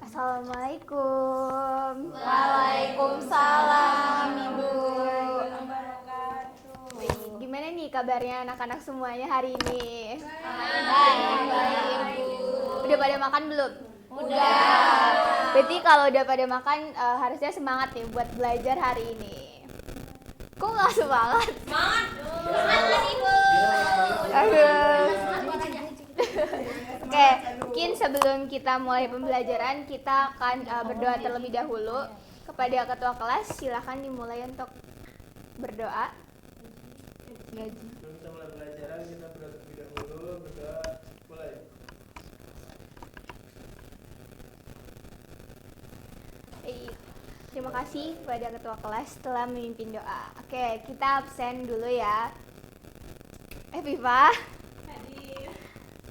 Assalamualaikum. Waalaikumsalam, Ibu. Gimana nih kabarnya anak-anak semuanya hari ini? Baik, Ibu. Udah pada makan belum? Udah. Berarti kalau udah pada makan harusnya semangat nih buat belajar hari ini. Kok nggak semangat? Semangat, Ibu. Oke, mungkin sebelum kita mulai pembelajaran kita akan berdoa terlebih dahulu kepada ketua kelas. Silakan dimulai untuk berdoa. Sebelum kita mulai pelajaran, kita berdoa terlebih dahulu. Berdoa, mulai. Terima kasih kepada ketua kelas telah memimpin doa. Oke, kita absen dulu ya. Viva, Hadir.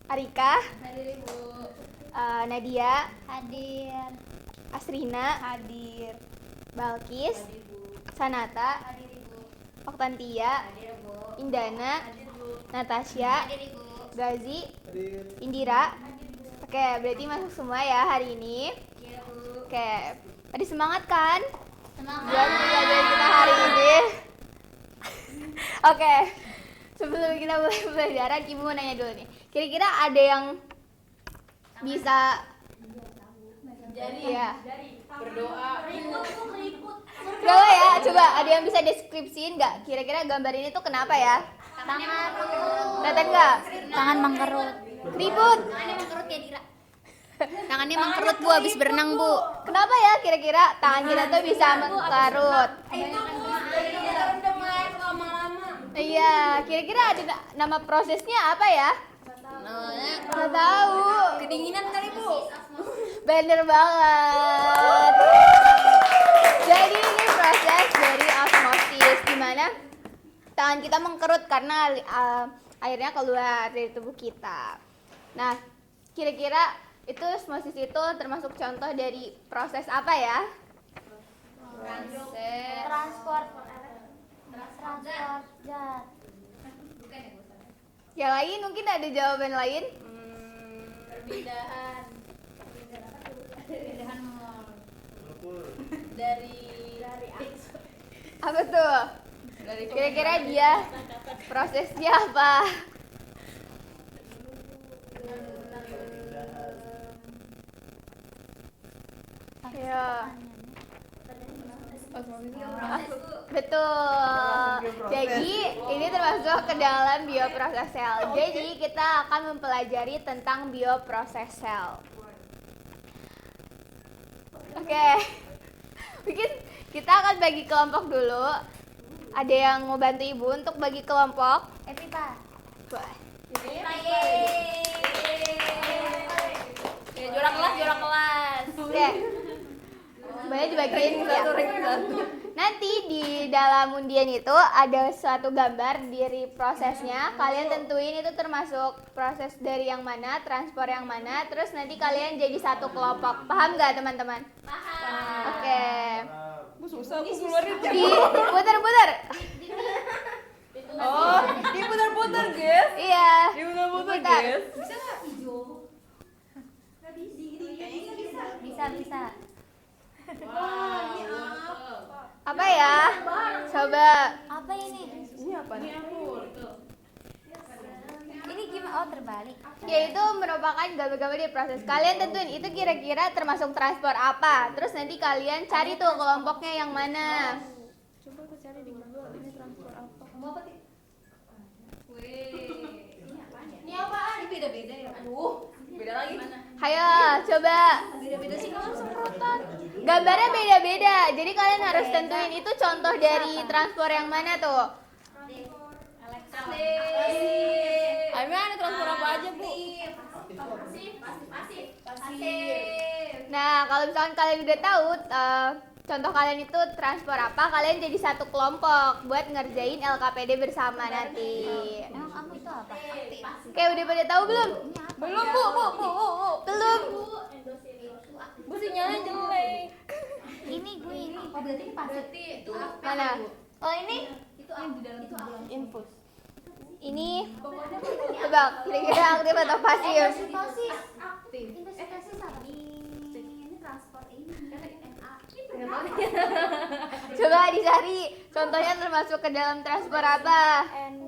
Arika, Hadir, Ibu. Nadia, Hadir. Asrina, Hadir. Balkis, Hadir, Bu. Sanata, Hadir, Ibu. Oktantia, Hadir, Bu. Indana, Hadir, Bu. Natasha, Hadir, Ibu. Gazi, Hadir. Indira. Hadir, Bu. Oke, berarti masuk semua ya hari ini. Iya, Bu. Oke, tadi semangat kan Semangat. buat pembelajaran kita hari ini? Oke, sebelum kita mulai pembelajaran, Ibu mau nanya dulu nih. Kira-kira ada yang bisa ya Berdoa. Ribut. Coba ya, coba ada yang bisa deskripsiin nggak? Kira-kira gambar ini tuh kenapa ya? Tangan. Kelihatan nggak? Tangan mengkerut. Ribut. Tangannya mengkerut ya, Dira. Tangannya mengkerut Bu, habis berenang Bu. Kenapa ya kira-kira tangan kita tuh bisa mengkerut? Iya, kira-kira ada nama prosesnya apa ya? Nggak tahu. Kedinginan kali, Bu. Bener banget. Jadi ini proses dari osmosis, dimana tangan kita mengkerut karena airnya keluar dari tubuh kita. Nah, kira-kira itu osmosis itu termasuk contoh dari proses apa ya? Transport zat. Yang lain mungkin ada jawaban lain? Perpindahan Melipur. dari Apa tuh? Kira-kira dia prosesnya apa? Ya. Betul. Jadi ini termasuk ke dalam bioproses sel. Jadi kita akan mempelajari tentang bioproses sel. Oke. Mungkin kita akan bagi kelompok dulu. Ada yang mau bantu Ibu untuk bagi kelompok? Evita. Wah. Juara kelas. Oke. Semuanya dibagiin ya. Nanti di dalam undian itu ada suatu gambar dari prosesnya. Kalian tentuin itu termasuk proses dari yang mana, transport yang mana. Terus nanti kalian jadi satu kelompok. Paham nggak teman-teman? Paham. Oke. Susah aku keluarin. Diputar-putar. Oh, diputar-putar, guys. Iya. Diputar-putar, Putar. guys. Bisa. Apa ya? Coba. Apa ini? Ini apa nih? Ini gimana? Oh, terbalik. Yaitu merupakan gambar-gambar di proses. Kalian tentuin itu kira-kira termasuk transport apa. Terus nanti kalian cari tuh kelompoknya yang mana. Coba aku cari di Google ini transport apa. Ini apaan? Ini beda-beda ya. Beda lagi. Hayo, coba. Beda-beda sih kalau semprotan. Gambarnya beda-beda. Jadi kalian harus tentuin itu contoh dari transport yang mana tuh. Emang ada transport apa aja, Bu? Pasif. Nah, kalau misalkan kalian udah tahu contoh kalian itu transport apa, kalian jadi satu kelompok buat ngerjain LKPD bersama nanti. Emang kamu itu apa? Aktif. Oke, udah pada tahu belum? Belum, Bu. Belum. Bu sinyalnya jelek. Ini gue ini. Oh, berarti ini pasif. Mana? Oh, ini Infus. Ini tebak, kira-kira aktif atau pasif? Pasif. Aktif. Intensitasnya apa? Ini Coba dicari. Contohnya termasuk ke dalam transport apa? Cari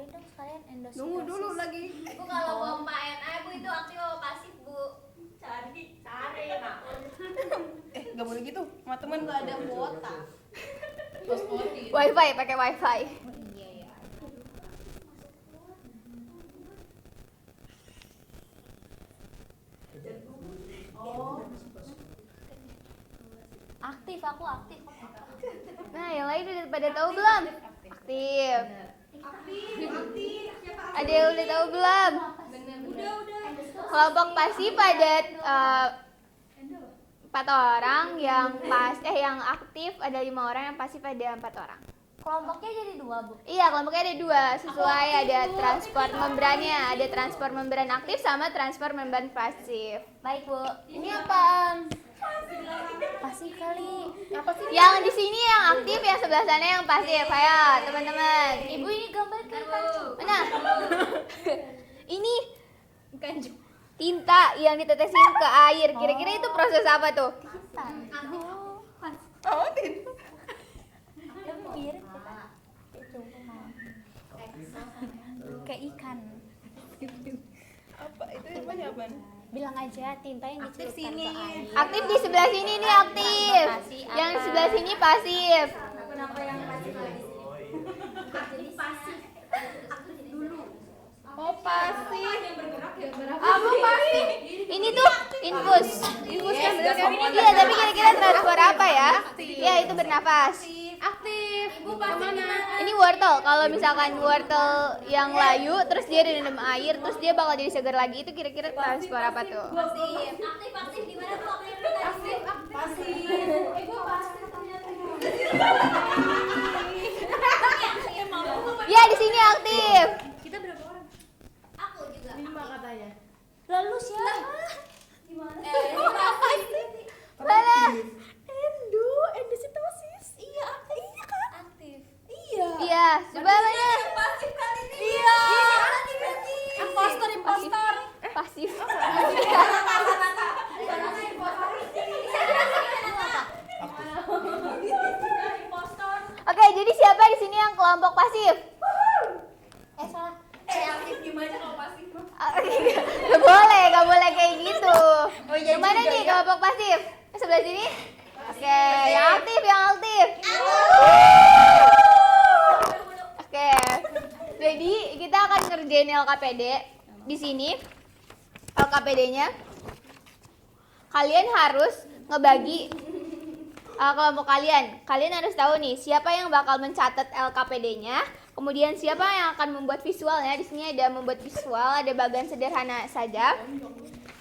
dong sekalian endos. Tunggu dulu lagi. Bu kalau pompa NA Bu itu aktif atau pasif Bu? Cari nak. Nggak boleh gitu. Sama temen nggak ada kuota. Wifi, pakai wifi. Iya ya. Aktif, aku aktif. Nah, yang lain udah pada tahu belum? Aktif. Ada yang udah tahu belum? Kelompok pasif ada 4 orang, yang aktif ada 5 orang, yang pasif ada 4 orang. Kelompoknya jadi 2 Bu. Iya, kelompoknya ada 2 sesuai ada transport membrannya, ada transport membran aktif sama transport membran pasif. Baik Bu. Ini apaan? Pasif kali. Apa sih? Yang di sini yang aktif, yang sebelah sana yang pasif. Ayo, teman-teman. Ibu ini gambar kayak kancu. Mana? Ini tinta yang ditetesin ke air. Kira-kira itu proses apa tuh? Oh, tidak. Tapi mirip kita. Kayak ikan. Apa itu namanya apa? Bilang aja tinta yang dicelupkan ke air. Aktif di sebelah sini nih aktif. Yang di sebelah sini pasif. Oh, pasif. Apa pasif? Ini tuh infus. Infus kan bener kan? Iya, tapi kira-kira transport apa ya? Iya, itu bernafas. Aktif. Kemana? Ini wortel. Kalau misalkan wortel yang layu, terus dia direndam air, terus dia bakal jadi segar lagi. Itu kira-kira transport apa tuh? Aktif di mana tuh aktif? Iya, di sini aktif. Aku juga. 5 katanya. Lalu siapa? Mana? Endositosis. Iya, iya kan? Aktif. Iya, coba mana? Pasif kali ini. Iya. Impostor. Pasif. Oke, jadi siapa di sini yang kelompok pasif? Salah. Aktif gimana kalau pasif? Gak boleh kayak gitu. Yang mana nih kelompok pasif? Sebelah sini? Oke, yang aktif. Oke, jadi kita akan ngerjain LKPD di sini. LKPD-nya, kalian harus ngebagi kelompok kalian. Kalian harus tahu nih siapa yang bakal mencatat LKPD-nya. Kemudian siapa yang akan membuat visualnya. Di sini ada membuat visual, ada bagian sederhana saja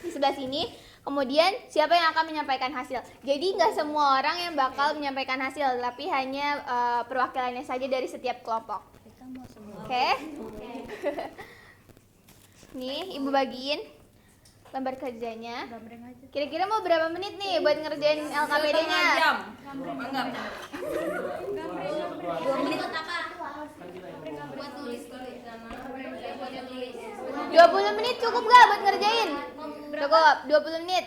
di sebelah sini. Kemudian siapa yang akan menyampaikan hasil. Jadi nggak semua orang yang bakal menyampaikan hasil, tapi hanya perwakilannya saja dari setiap kelompok. Oke? Nih, ibu bagiin lembar kerjanya. Kira-kira mau berapa menit nih buat ngerjain LKPD-nya? Jam. Anggap. 2 menit apa? Buat tulis dulu. 20 menit cukup gak buat ngerjain? Cukup, 20 menit.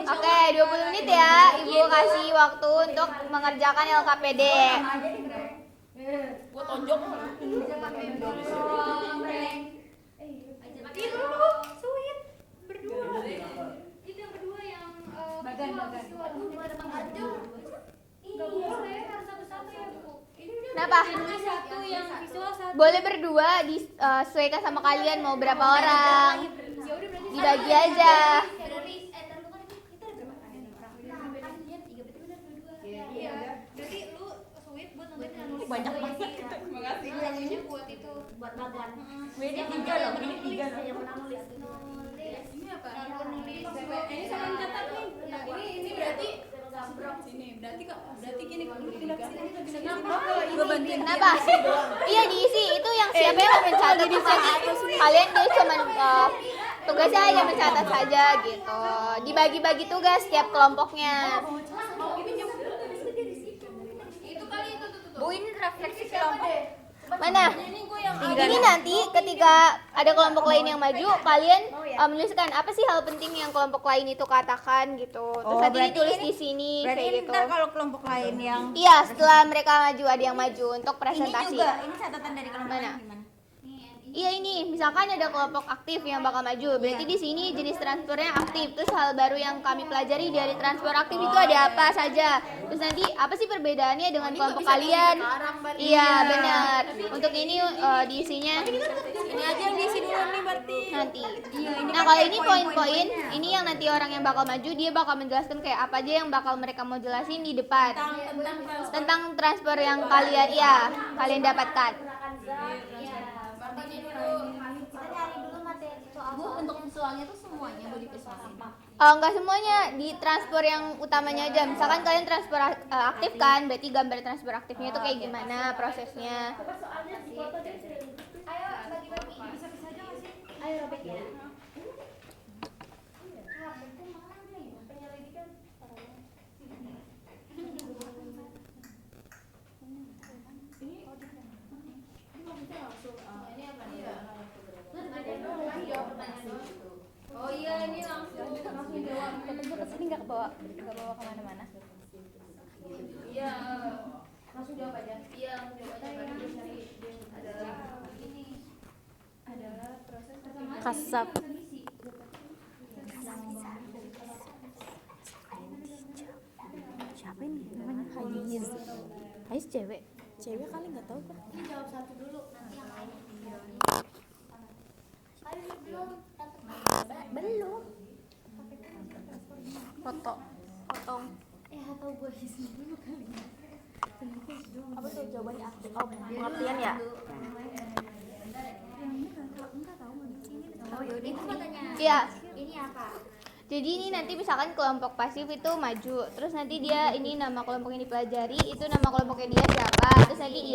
Oke, 20 menit ya. Ibu kasih waktu untuk mengerjakan LKPD. Gua tonjok. Itu yang kedua yang Bagan. Enggak boleh, harus satu-satu ya, Bu. Ini Kenapa? satu yang visual satu. Boleh berdua, disesuaikan sama kalian mau berapa orang. Ya udah berarti Dibagi aja. Iya. Berarti lu sweet buat nonton nulis. Banyak banget. Terima kasih. Satunya buat itu buat magang. Ini 3 loh, ini 3 loh. Yang pernah nulis. Ini apa? Nulis. Ini sama mencatat nih. Nah, ini berarti sini. Berarti gini lu pindah ke sini, kita pindah ke sini. Gua bantuin. Kenapa? Iya diisi, itu yang siapa yang mencatat itu kalian dia cuma tugasnya hanya mencatat saja gitu. Dibagi-bagi tugas setiap kelompoknya. Itu kali itu tuh. Bu, ini refleksi kelompok. Mana? Ini nanti ketika ada kelompok lain yang maju, kalian menuliskan apa sih hal penting yang kelompok lain itu katakan gitu. Terus nanti berarti ditulis ini- di sini Berarti kayak ini gitu. ntar kalau kelompok lain yang Iya, setelah mereka maju ada yang maju untuk ini presentasi. juga, ini catatan dari kelompok Mana? lain gimana? Iya ini, misalkan ada kelompok aktif yang bakal maju, berarti di sini jenis transfernya aktif. Terus hal baru yang kami pelajari dari transfer aktif itu ada apa saja. Terus nanti apa sih perbedaannya dengan kelompok kalian? Iya benar. Untuk ini diisinya Ini aja yang diisi dulu nih berarti. nanti. ini Nah kan kalau kayak ini poin-poinnya. poin-poin, ini yang nanti orang yang bakal maju dia bakal menjelaskan kayak apa aja yang bakal mereka mau jelasin di depan tentang transfer yang kalian kalian dapatkan. Kita nyari dulu materi soal Bu, untuk visualnya tuh semuanya Bu divisualin. Enggak semuanya di transfer yang utamanya aja. Misalkan kalian transfer aktif kan, berarti gambar transfer aktifnya itu kayak gimana prosesnya. Ayo bagi-bagi bisa-bisa aja nggak sih? Ayo robek ya. Oh iya, ini langsung jawab. Gue kesini nggak bawa kemana-mana. Iya, langsung jawab aja. Iya, langsung jawab aja. Baru cari adalah proses Kasap. Siapa ini namanya? Hayiz. Hayiz cewek. Cewek kali nggak tahu kan? Ini jawab satu dulu, nanti yang lain. Ayo belum. Belum. Foto. Potong. Atau gue isi dulu kali. Apa tuh jawabannya aktif? Oh, pengertian ya? Oh yaudah itu fotonya. Iya. Ini apa? Jadi ini nanti misalkan kelompok pasif itu maju, terus nanti dia ini nama kelompok yang dipelajari, itu nama kelompoknya dia siapa, terus nanti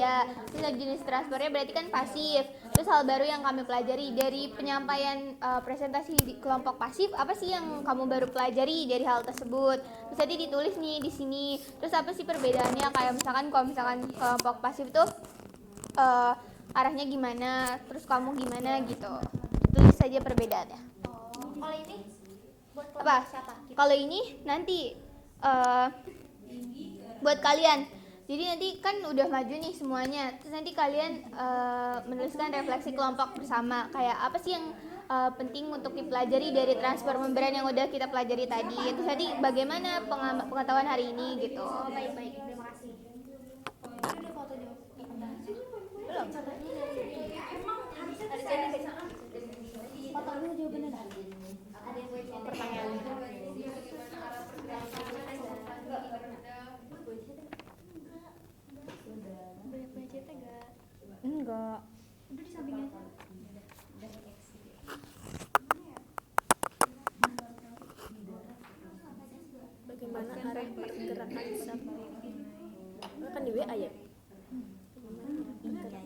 terus jenis transfernya berarti kan pasif. Terus hal baru yang kami pelajari dari penyampaian presentasi di kelompok pasif, apa sih yang kamu baru pelajari dari hal tersebut? Terus nanti ditulis nih di sini. Terus apa sih perbedaannya? Kayak misalkan kalau misalkan kelompok pasif itu arahnya gimana, terus kamu gimana gitu. Tulis saja perbedaannya. Kalau ini buat kelompok Apa? siapa? Kalau ini nanti buat kalian. Jadi nanti kan udah maju nih semuanya. Terus nanti kalian menuliskan refleksi kelompok bersama. Kayak apa sih yang penting untuk dipelajari dari transfer membran yang udah kita pelajari tadi. Terus nanti bagaimana pengetahuan hari ini gitu. Oh baik-baik, terima kasih. Ada foto di belum? Emang harusnya ada foto dulu jawabannya dah. Ada yang gue pertanyaan. Enggak. Udah di sampingnya. Bagaimana arah pergerakan zat? Kan di WA ya? Ini aja.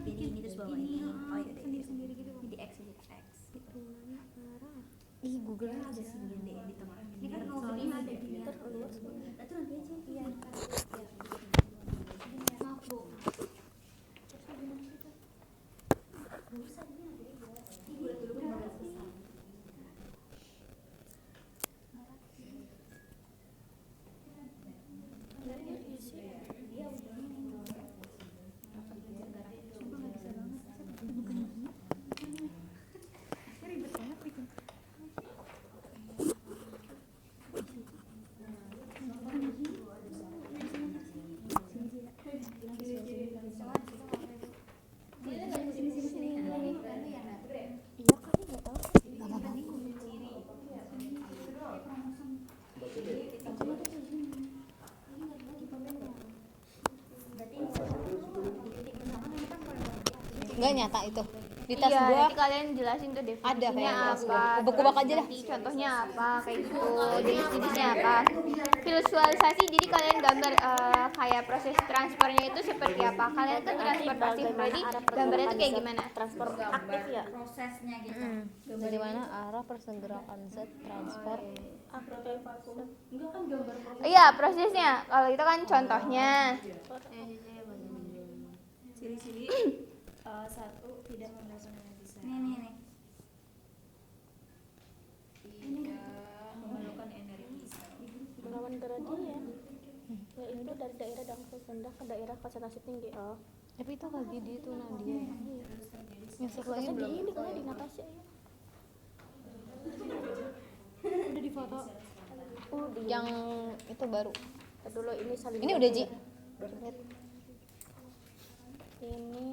Jadi ini terus bawa ini. Oh iya sendiri gitu. Jadi X gitu. Ih, Google Ada sendiri deh di tengah. Ini kan kalau ini ada di itu nanti aja. Iya. Maaf Bu. Enggak nyata itu. Di tas Iya, gua nanti kalian jelasin tuh definisinya ada kayaknya di tas gua. apa. Ubek-ubek aja dah. Nanti contohnya apa kayak gitu, jenis-jenisnya apa. Visualisasi, jadi kalian gambar kayak proses transfernya itu seperti apa. Kalian kan transfer pasif, berarti gambarnya tuh kayak gimana? Transfer aktif ya. Prosesnya gitu. Dari mana arah pergerakan zat transfer Iya, prosesnya. Kalau itu kan contohnya. Ciri-ciri satu tidak menggunakan desain. Nih. Yaitu dari daerah dengan rendah ke daerah konsentrasi tinggi. Oh. Tapi itu lagi di itu Nadia. Yang satu lagi Di belum. ini kan di Natasha ya. Udah di foto. Yang itu baru. Dulu ini saling. Ini udah Ji. Ini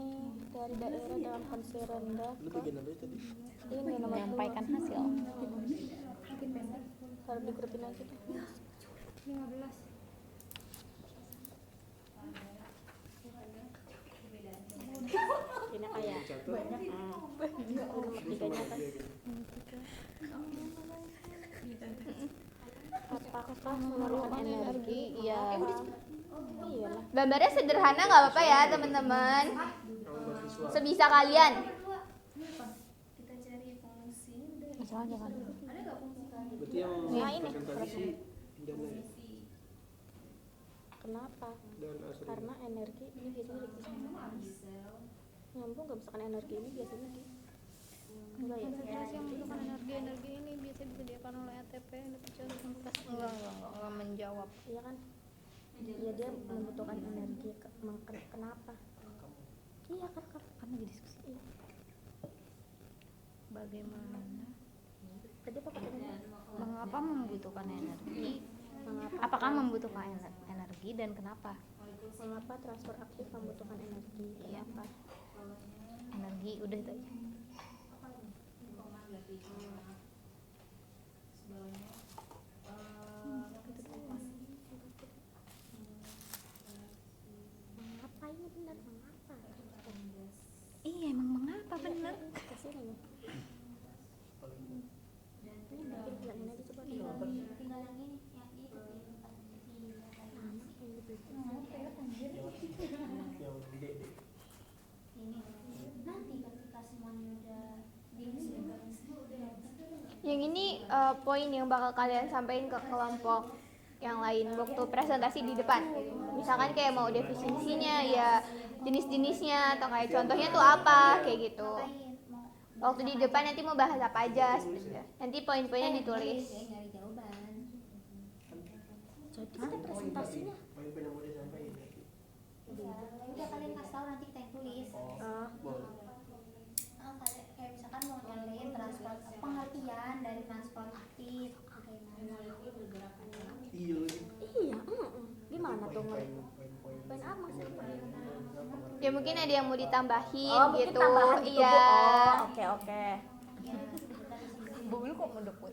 dari daerah dalam kondisi rendah Lu ke bagian apa tadi? ini nomor Menyampaikan hasil. harus digrupin aja tuh. 15. Ini kayak banyak nomor tiganya kan. Apakah mengeluarkan energi? Iya. Iyalah. Gambarnya sederhana nggak apa-apa ya teman-teman. Sebisa kalian. Kita cari fungsi Masalah jangan. ada nggak fungsi kali? Berarti yang Nah, ini. presentasi dan Kenapa? asli. Karena energi ini biasanya nyambung nggak misalkan energi ini biasanya di enggak ya? Terus yang membutuhkan energi ini biasanya disediakan oleh ATP yang dipercaya enggak menjawab. Iya kan? Ya dia membutuhkan energi kenapa? Iya kan? Karena diskusi. Iya. Bagaimana? Tadi apa katanya? Mengapa membutuhkan energi? Mengapa? Apakah membutuhkan energi dan kenapa? Mengapa transfer aktif membutuhkan energi? Kenapa? Energi udah itu aja. Mengapa ini benar? Mengapa? Iya emang mengapa bener? Kesini nih. Ini bikin bilangin aja coba. Tinggal yang ini, yang itu Yang gede deh. ini. Nanti ketika semuanya udah Yang ini poin yang bakal kalian sampaikan ke kelompok yang lain waktu presentasi di depan. Misalkan kayak mau definisinya ya, jenis-jenisnya atau kayak contohnya tuh apa kayak gitu. Waktu di depan nanti mau bahas apa aja sebenarnya. Nanti poin-poinnya ditulis. nyari jawaban. Jadi kita presentasinya. Poin-poin yang mau disampaikan. Udah kalian kasih tahu nanti kita yang tulis. Boleh. Kayak misalkan mau nyalain transport pengertian dari transport aktif bagaimana Iya lagi. Iya. Gimana tuh? Poin-poin. Poin apa maksudnya? Ya mungkin ada yang mau ditambahin Mungkin gitu. tambahan gitu, Iya. Bu. Oh, oke. Bu lu kok mendok Bu?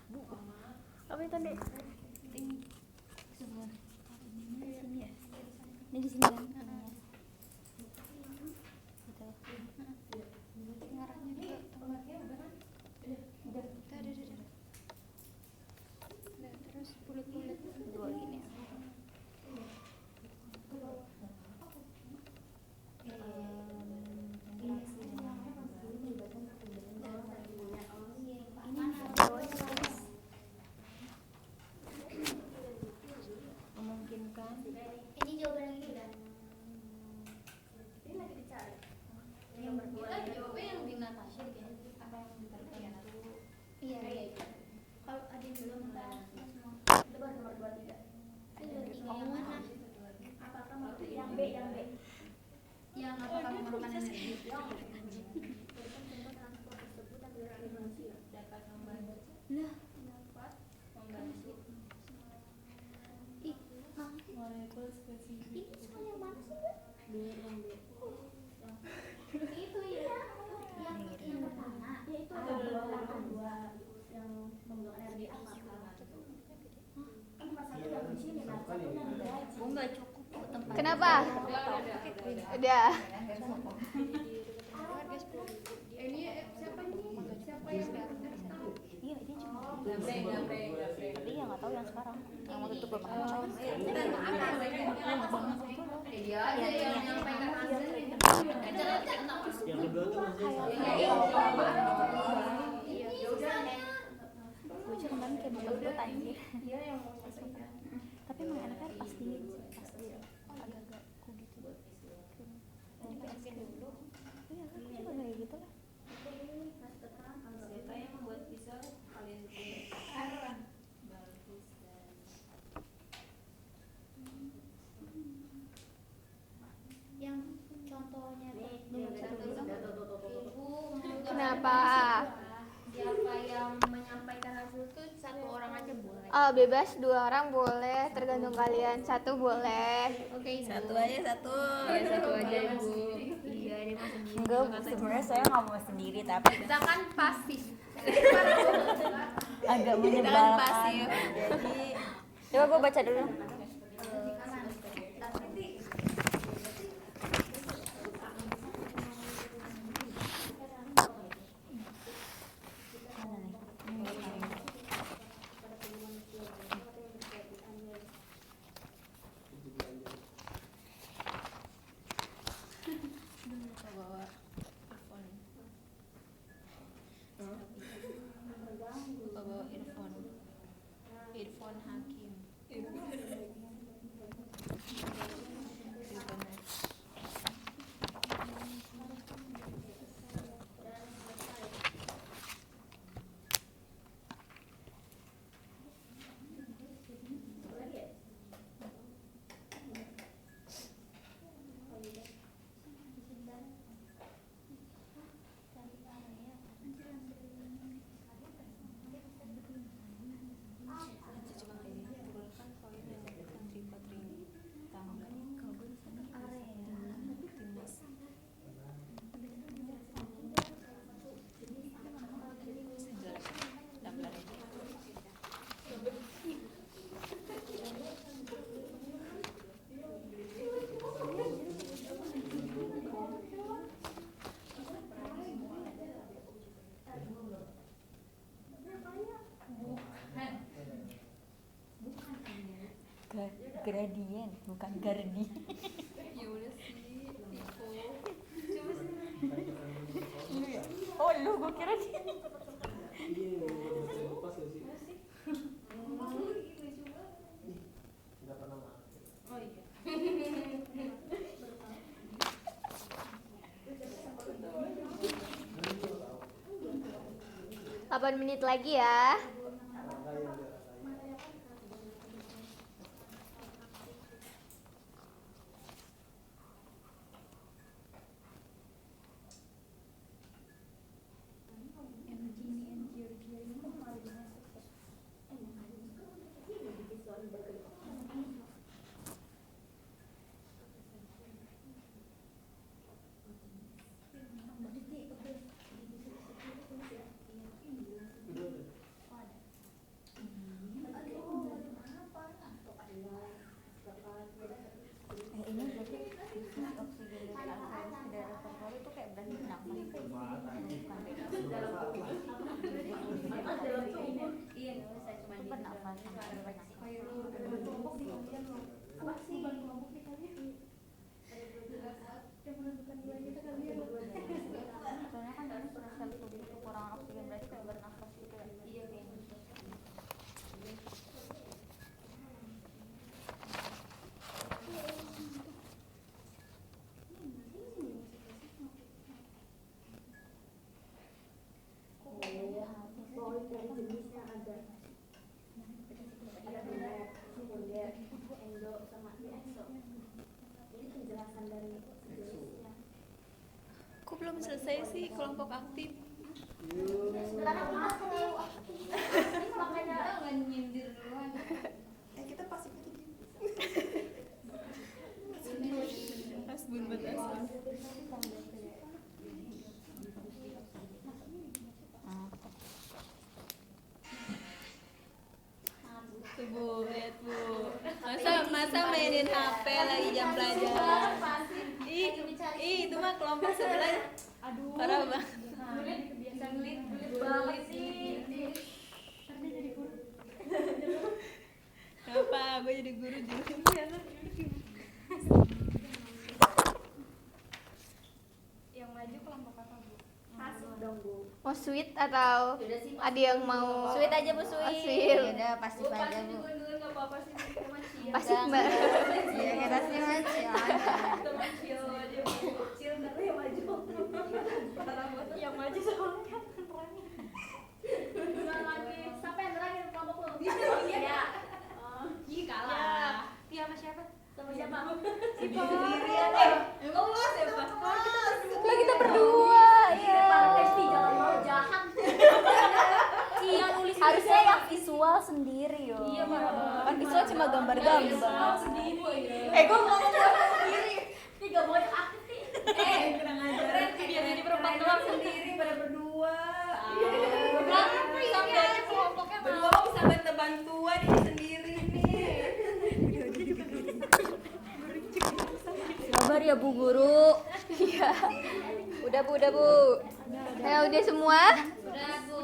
Bu. Apa itu tadi? ini di sini kan Terus bulat-bulat dua gini. memungkinkan ini jawaban yang ini udah Kita jawabnya yang di Natasha kayaknya. apa yang ditarik iya kalau ada yang belum membahas semua Coba nomor 23. ini dua tiga yang mana apakah mau yang B yang apakah memerlukan energi Dapat membantu. lah Membantu. ih ini soal yang mana sih Bu? Itu ya yang pertama ya itu ada dua yang membutuhkan energi apa cuma satu yang di sini nah satu yang gaji Enggak cukup kok tempat. Kenapa? Udah. ini siapa ini siapa yang Iya dia cuma. Gabreng. Iya nggak tahu yang sekarang. Yang waktu itu bapak Dia aja yang menyampaikan hasilnya. Yang kedua kan gue juga kemarin kayak bapak gue tanya. dia yang Tapi emang enaknya pas di agak-agak ku gitu. Jadi pas dulu. Iya kan cuma kayak gitu lah. Siapa yang membuat pisau kalian siapa? Siapa yang menyampaikan hasil itu satu orang aja boleh. Bebas 2 orang boleh, tergantung kalian. 1 boleh. Oke, Satu aja satu. Ya, satu aja ibu. Iya, dia mau sendiri. Enggak, sebenarnya saya nggak mau sendiri tapi Kita kan pasif. agak Kita kan menyebalkan. pasif. Jadi Coba gue baca dulu. bawa earphone. Lupa bawa earphone. Earphone Hakim. Gradient bukan gardi. Ya udah sih, Iko. Oh lu gue kira dia. Iya, pas gak sih? Nggak pernah makan. Oh iya. 8 menit lagi ya. Ini berarti oksigen dari alkohol di daerah paru-paru itu kayak berarti nafas. Iya, nggak usah cuma Itu pernafasan, bukan nafas. Soalnya kan ini spesial tubuh kekurangan oksigen berarti kayak bernafas gitu ya. Iya, kayak gitu. Kok belum selesai sih kelompok aktif? Sekarang kita sedih. Makanya nggak nyindir duluan. kita pasif aja. Asbun batasan. Tuh Bu, lihat Bu. Masa mainin HP lagi jam pelajaran. Ih, itu mah kelompok sebelah. Aduh. Parah banget. Kebiasa ngelit banget sih. Kenapa? Gue jadi guru juga. Yang maju kelompok apa, Bu? Masuk dong, Bu. Mau sweet atau ada yang mau Sweet aja, Bu, sweet. sweet. Ya udah pasif aja Bu. Nggak apa-apa sih, cuma chill. Pasif mbak. Iya kita sih masih aja. Cuma chill aja, Bu. Chill karena yang maju. Yang maju soalnya nerangin. Siapa yang nerangin kelompok lo? Iya. Ih, kalah. Iya, sama siapa? Sama siapa? Si Emang lu siapa? Lah kita berdua ya. Pasti jangan mau sendiri yo. Iya, parah banget. Kan visual cuma gambar-gambar. Gue ngomong sendiri. Ini gak boleh aktif nih. Kurang ajar. Biar jadi berempat doang sendiri pada berdua. Kenapa sampai ada kelompoknya Berdua kok bisa bantu-bantuan ini sendiri nih. Sabar ya Bu Guru. Iya. Udah Bu. Ayo udah semua? Udah, Bu.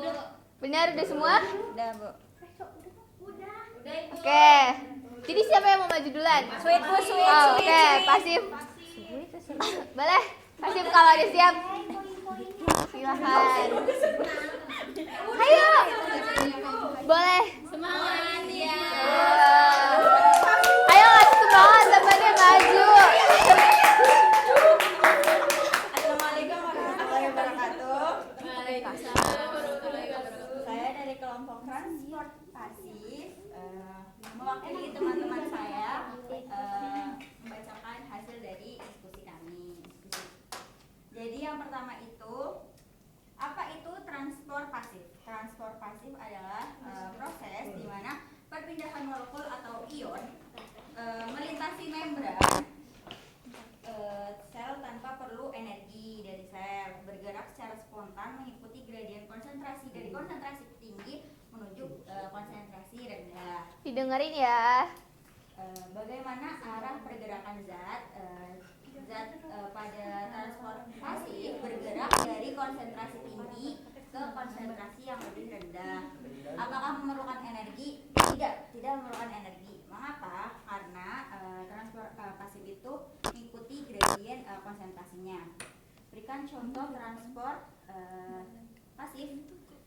Benar udah semua? Udah Bu. Udah, Ibu. Oke. Jadi siapa yang mau maju duluan? Sweet Bu, sweet, Oh, sweet, oke, sweet. Pasif. Boleh? Pasif kalau udah siap. Silahkan. Ayo. Boleh. Semangat ya. Ayo kasih semangat temannya maju. Assalamualaikum warahmatullahi wabarakatuh. Waalaikumsalam warahmatullahi wabarakatuh. Saya dari kelompok transportasi mewakili teman-teman saya membacakan hasil dari diskusi kami. Jadi yang pertama itu, apa itu transport pasif? Transport pasif adalah proses di mana perpindahan molekul atau ion melintasi membran sel tanpa perlu energi dari sel, bergerak secara spontan mengikuti gradien konsentrasi dari konsentrasi tinggi menuju konsentrasi rendah. Didengerin ya. Bagaimana arah pergerakan zat pada transport pasif bergerak dari konsentrasi tinggi ke konsentrasi yang lebih rendah. Apakah memerlukan energi? Tidak memerlukan energi. Mengapa? Karena transport pasif itu mengikuti gradien konsentrasinya. Berikan contoh transport pasif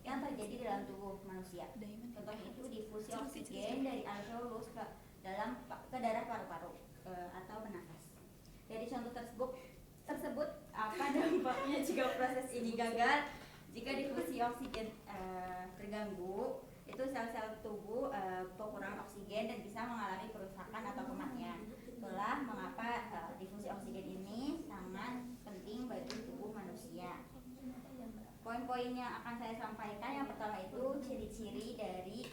yang terjadi dalam tubuh manusia. Contohnya itu difusi oksigen dari alveolus ke darah paru-paru atau bernafas. Dari contoh tersebut apa dampaknya jika proses ini gagal? Jika difusi oksigen terganggu, itu sel-sel tubuh kekurangan oksigen dan bisa mengalami kerusakan atau kematian. Itulah mengapa difusi oksigen ini sangat penting bagi tubuh manusia. Poin-poin yang akan saya sampaikan, yang pertama itu ciri-ciri dari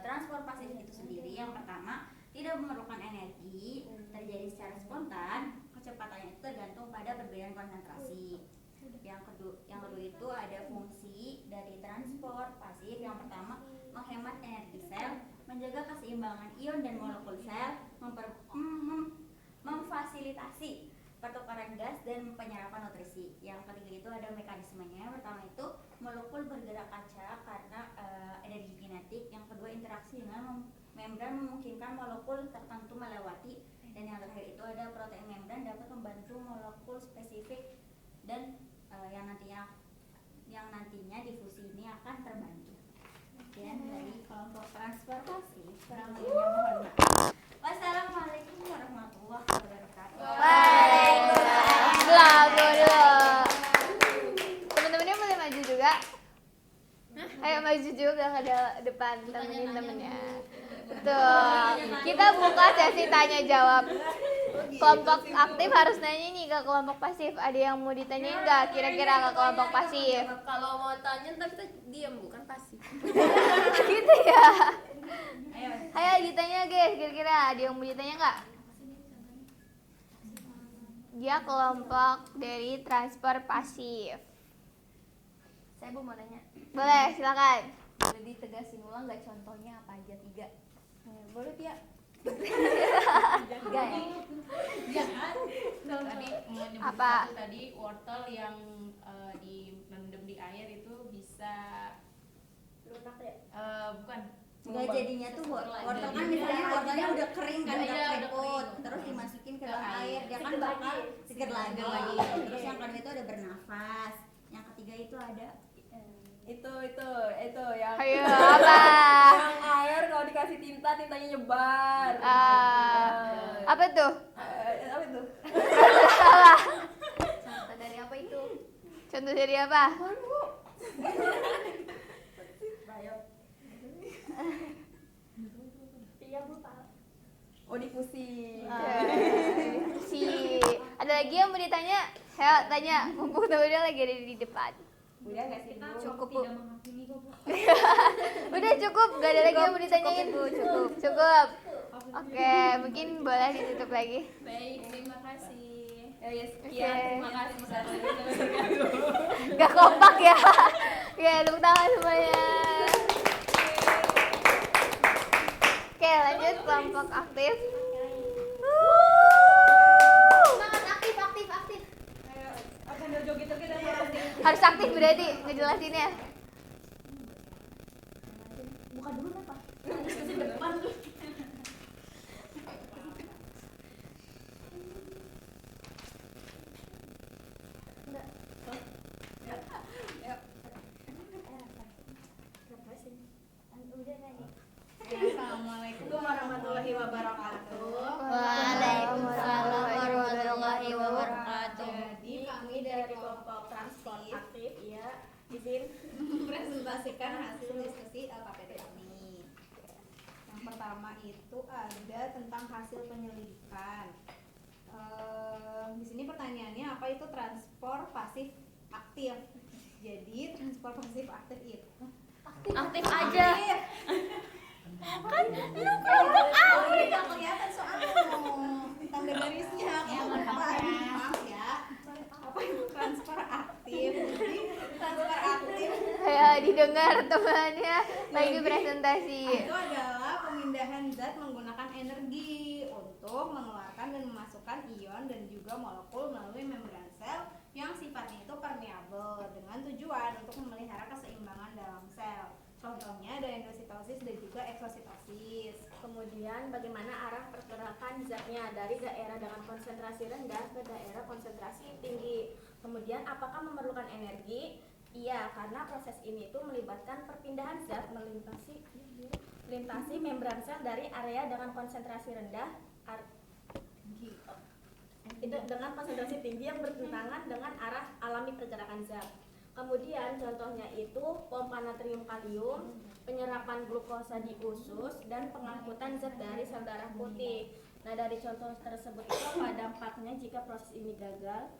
transport pasif itu sendiri. Yang pertama, tidak memerlukan energi, terjadi secara spontan, kecepatannya itu tergantung pada perbedaan konsentrasi. Yang kedua itu ada fungsi dari transport pasif. Yang pertama, menghemat energi sel, menjaga keseimbangan ion dan molekul sel, memfasilitasi pertukaran gas dan penyerapan nutrisi. Yang ketiga itu ada mekanismenya. Yang pertama itu molekul bergerak acak karena energi kinetik. Yang kedua, interaksi dengan membran memungkinkan molekul tertentu melewati. Dan yang terakhir itu ada protein membran dapat membantu molekul spesifik dan yang nantinya difusi ini akan terbantu. Sekian dari kelompok transportasi. Kurang lebihnya mohon maaf. Wassalamualaikum warahmatullahi wabarakatuh. Waalaikumsalam. Temen-temennya boleh maju juga. Ayo maju juga ke depan, temenin temennya. Betul. Kita buka sesi tanya jawab. Kelompok aktif harus nanya nih ke kelompok pasif. Ada yang mau ditanyain nggak kira-kira ke kelompok pasif? Kalau mau tanya ntar kita diam, bukan pasif. Gitu ya. Ayo. Ayo ditanya guys, kira-kira ada yang mau ditanya nggak? Dia kelompok dari transfer pasif. Saya Bu mau nanya. Boleh, silakan. Boleh ditegasin ulang nggak contohnya apa aja 3? Boleh Pia. 3 ya? Jangan. Tadi mau nyebut Apa? satu tadi wortel yang direndam di air itu bisa Lunak ya. bukan. Nggak jadinya tuh wortel kan misalnya wortelnya udah kering kan, Iya, udah udah keriput, kering. terus dimasukin ke Ke dalam air. air, dia kan bakal seger lagi. Seger lagi. Terus yang kedua itu ada bernafas, yang ketiga itu ada Itu yang Ayo, apa? yang air kalau dikasih tinta, tintanya nyebar. Apa tuh? Apa itu? Salah. Contoh dari apa itu? Contoh dari apa? Iya, Bu, tahu. Oh, difusi. Si ada lagi yang mau ditanya? Ayo tanya, mumpung temennya lagi ada di depan. Udah nggak sih Bu? Cukup Bu. Tidak menghakimi kok Bu. Udah cukup, gak ada lagi yang mau ditanyain Bu. Cukup. Oke, mungkin boleh ditutup lagi. Baik, terima kasih. Oh ya sekian, Oke. terima kasih Ustaz. Gak kompak ya. Oke, tepuk tangan semuanya. Oke, lanjut kelompok aktif. Semangat, aktif. Harus aktif berarti ngejelasinnya. Buka dulu apa? Assalamualaikum warahmatullahi wabarakatuh. Waalaikumsalam warahmatullahi wabarakatuh. Jadi kami dari kelompok transport aktif ya izin mempresentasikan hasil diskusi LKPD kami. Yang pertama itu ada tentang hasil penyelidikan. Di sini pertanyaannya apa itu transport pasif aktif? Jadi transport pasif aktif itu Aktif aja. kan lu kelompok aku tidak kelihatan soalnya tanda garisnya maaf ya apa itu transfer aktif jadi transfer aktif Ayo didengar temannya lagi presentasi. itu adalah pemindahan zat menggunakan energi untuk mengeluarkan dan memasukkan ion dan juga molekul melalui membran sel yang sifatnya itu permeabel dengan tujuan untuk memelihara keseimbangan dalam sel. Contohnya ada endositosis dan juga eksositosis. Kemudian bagaimana arah pergerakan zatnya dari daerah dengan konsentrasi rendah ke daerah konsentrasi tinggi. Kemudian apakah memerlukan energi? Iya, karena proses ini itu melibatkan perpindahan zat melintasi membran sel dari area dengan konsentrasi rendah itu dengan konsentrasi tinggi yang bertentangan dengan arah alami pergerakan zat. Kemudian contohnya itu pompa natrium kalium, penyerapan glukosa di usus, dan pengangkutan zat dari sel darah putih. Nah dari contoh tersebut itu apa dampaknya jika proses ini gagal?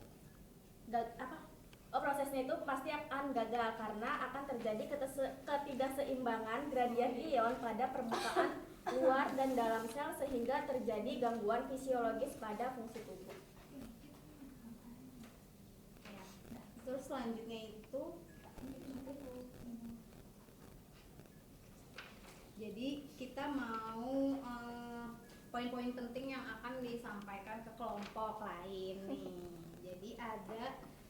Prosesnya itu pasti akan gagal karena akan terjadi ketidakseimbangan gradien ion pada permukaan luar dan dalam sel sehingga terjadi gangguan fisiologis pada fungsi tubuh. Terus selanjutnya itu jadi kita mau poin-poin penting yang akan disampaikan ke kelompok lain nih.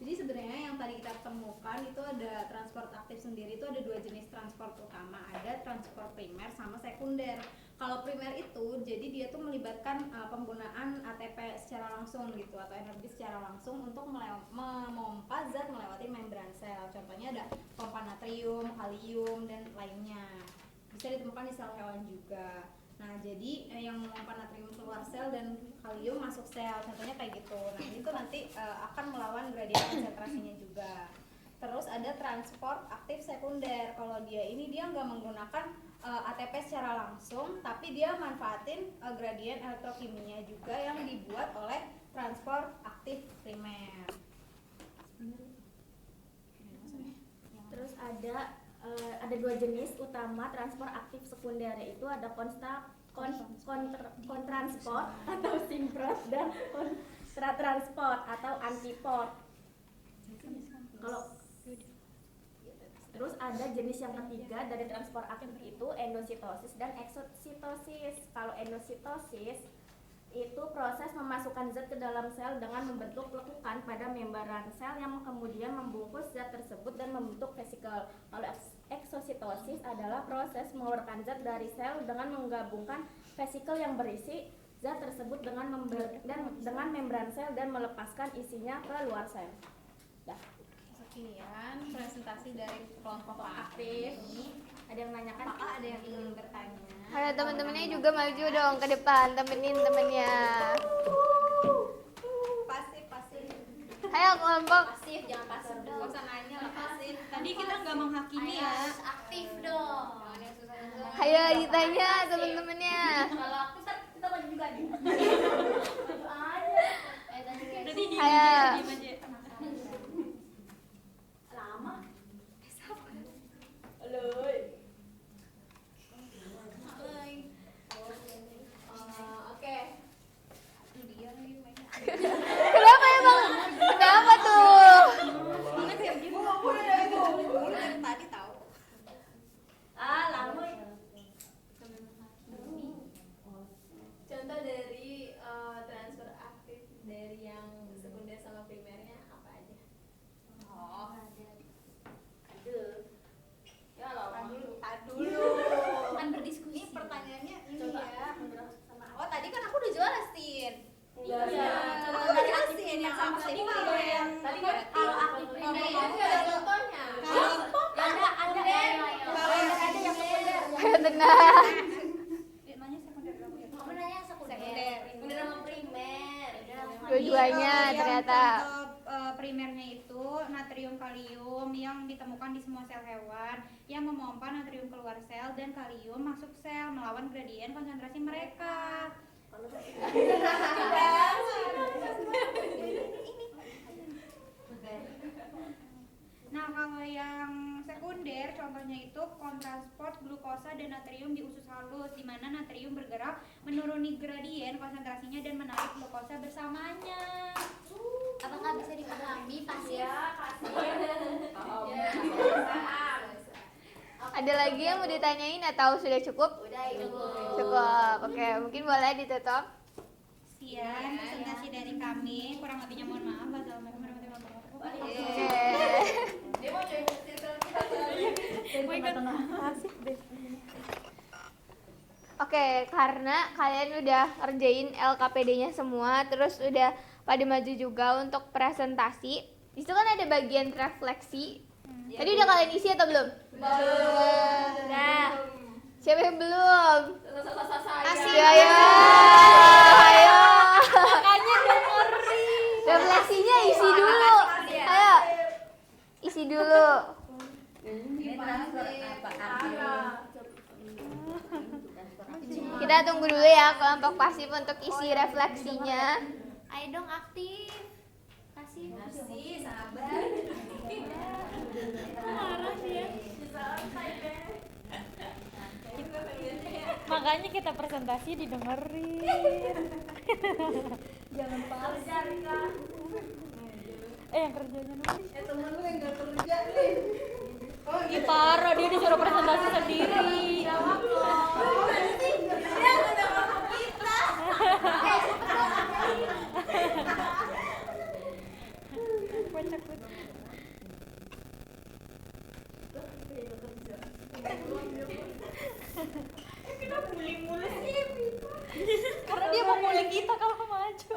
Jadi sebenarnya yang tadi kita temukan itu ada transport aktif sendiri itu ada dua jenis transport utama, ada transport primer sama sekunder. Kalau primer itu jadi dia tuh melibatkan penggunaan ATP secara langsung gitu atau energi secara langsung untuk memompa zat melewati membran sel. Contohnya ada pompa natrium, kalium dan lainnya. Bisa ditemukan di sel hewan juga. Nah, jadi yang memompa natrium keluar sel dan kalium masuk sel, contohnya kayak gitu. Nah, itu nanti akan melawan gradien konsentrasinya juga. Terus ada transport aktif sekunder. Kalau dia nggak menggunakan ATP secara langsung, tapi dia manfaatin gradien elektrokimia juga yang dibuat oleh transport aktif primer. Terus ada dua jenis utama transport aktif sekunder, yaitu ada kontransport atau simprot dan kontratransport atau antiport. Terus ada jenis yang ketiga dari transport aktif itu endositosis dan eksositosis. Kalau endositosis itu proses memasukkan zat ke dalam sel dengan membentuk lekukan pada membran sel yang kemudian membungkus zat tersebut dan membentuk vesikel. Kalau eksositosis adalah proses mengeluarkan zat dari sel dengan menggabungkan vesikel yang berisi zat tersebut dengan membran sel dan melepaskan isinya ke luar sel. Dah. Sekian presentasi dari kelompok Aktif. Ada yang nanyakan? Apakah ada yang ingin bertanya? Ayo teman-temannya juga maju dong ke depan, temenin temennya. Pasif. Ayo kelompok. Pasif, jangan pasif dong. Gak usah nanya lah pasif. Tadi kita nggak menghakimi ya. Harus aktif dong. Ayo ditanya temen-temennya. Kalau aku kita maju juga nih. Maju aja. Berarti Ayo. Lama. Benar. Nanya sekunder kamu ya? Kamu nanya yang sekunder. Sekunder sama primer. Dua-duanya Jadi, ternyata. Untuk primernya itu natrium kalium yang ditemukan di semua sel hewan yang memompa natrium keluar sel dan kalium masuk sel melawan gradien konsentrasi mereka. Nah, kalau yang sekunder contohnya itu kontransport glukosa dan natrium di usus halus, di mana natrium bergerak menuruni gradien konsentrasinya dan menarik glukosa bersamanya. Apakah bisa dipahami pasif? Ada lagi yang mau ditanyain atau sudah cukup? Udah cukup. Cukup. Oke, mungkin boleh ditutup. Sekian presentasi dari kami, kurang lebihnya mohon maaf. Wassalamualaikum warahmatullahi wabarakatuh. Oke. Dia mau join circle kita. Oke, karena kalian udah ngerjain LKPD-nya semua, terus udah pada maju juga untuk presentasi. Di situ kan ada bagian refleksi. Tadi udah kalian isi atau belum? Belum. Nah, siapa yang belum? Asik. Ayo, ayo. Makanya dengerin. Refleksinya isi dulu. Ayo, isi dulu. Ini transfer apa Kita tunggu dulu ya kelompok pasif untuk isi refleksinya. Ayo dong aktif. Kasih. Masih sabar. Makanya kita presentasi didengerin. Jangan pas. Yang kerjanya nanti. Temen lu yang gak kerja nih. Ih parah, dia disuruh presentasi sendiri. Karena dia mau mulai kita kalau maju.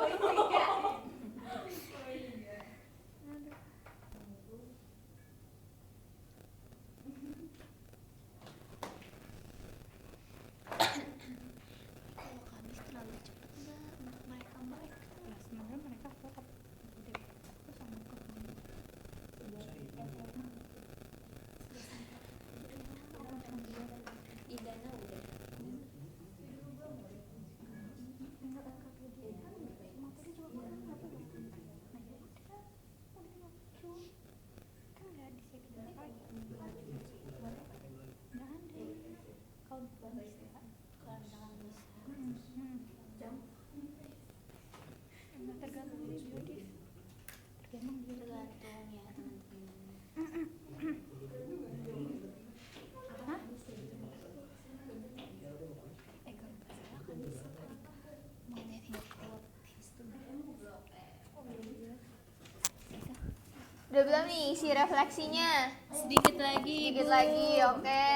Udah belum nih isi refleksinya? Sedikit lagi. Sedikit lagi, oke.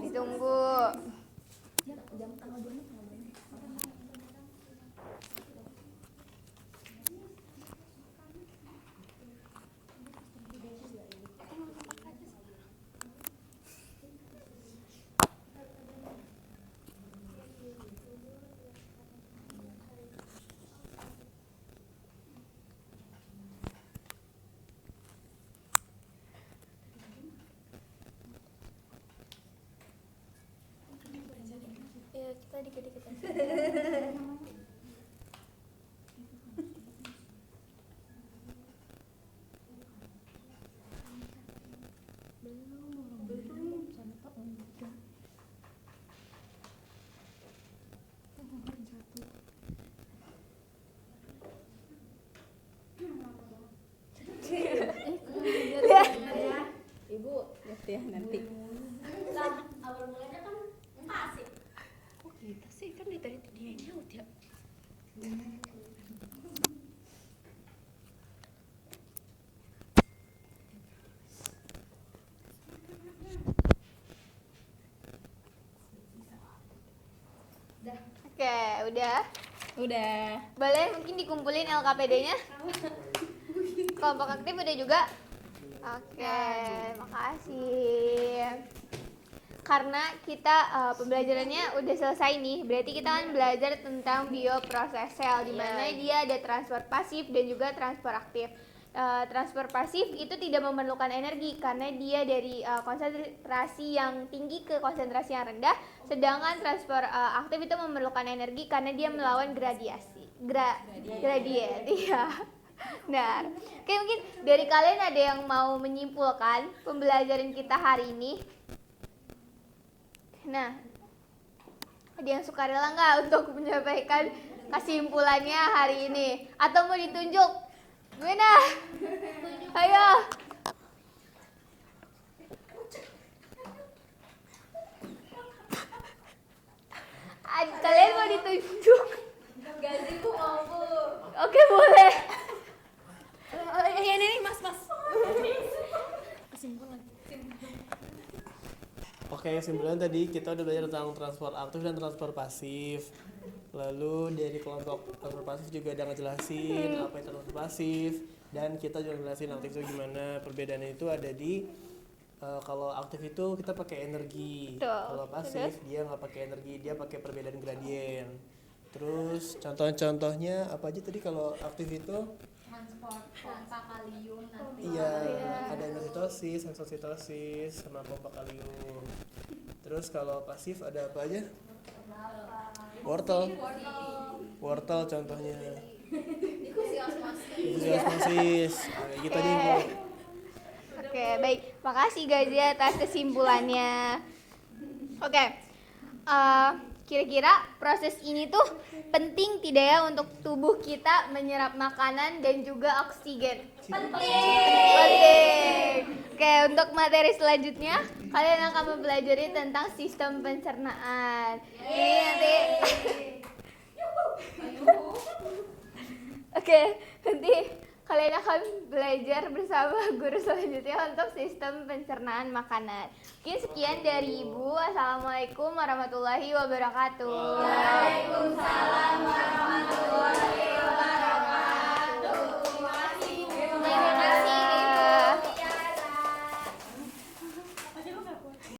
Ditunggu. Ya, kita dikit-dikit aja. Ibu lihat ya nanti. Lah, awal mulanya kan pasif. Kok kita sih kan dari dia yang nyaut ya. Oke, udah. Udah. Boleh mungkin dikumpulin LKPD-nya? Kelompok aktif udah juga? Oke, makasih. karena kita pembelajarannya udah selesai nih. Berarti kita kan belajar tentang bioproses sel, di mana dia ada transfer pasif dan juga transfer aktif. Transfer pasif itu tidak memerlukan energi karena dia dari konsentrasi yang tinggi ke konsentrasi yang rendah, sedangkan transfer aktif itu memerlukan energi karena dia melawan gradien. Iya. Nah, oke, mungkin dari kalian ada yang mau menyimpulkan pembelajaran kita hari ini? Nah, ada yang sukarela nggak untuk menyampaikan kesimpulannya hari ini? Atau mau ditunjuk? Gimana? Ayo. Kalian mau ditunjuk? Gajiku mau Bu. Oke, boleh. Ini mas. Oke, kesimpulan tadi kita udah belajar tentang transfer aktif dan transfer pasif. Lalu dari kelompok transfer pasif juga ada ngejelasin apa itu transfer pasif, dan kita juga ngejelasin aktif itu gimana. Perbedaannya itu ada di kalau aktif itu kita pakai energi, kalau pasif dia nggak pakai energi, dia pakai perbedaan gradien. Terus contohnya apa aja tadi kalau aktif itu? Transport pompa kalium nanti. Iya, ada endositosis, exositosis, sama pompa kalium. Terus kalau pasif ada apa aja? Wortel contohnya. Diskusi osmosis. Osmosis. Kayak gitu nih, Bu. Oke, baik. Makasih Gazia atas kesimpulannya. Oke. Kira-kira proses ini tuh penting tidak ya untuk tubuh kita menyerap makanan dan juga oksigen? Penting. Oke, untuk materi selanjutnya kalian akan mempelajari tentang sistem pencernaan. Ini nanti Oke, nanti kalian akan belajar bersama guru selanjutnya untuk sistem pencernaan makanan. Mungkin sekian dari Ibu. Assalamualaikum warahmatullahi wabarakatuh. Waalaikumsalam warahmatullahi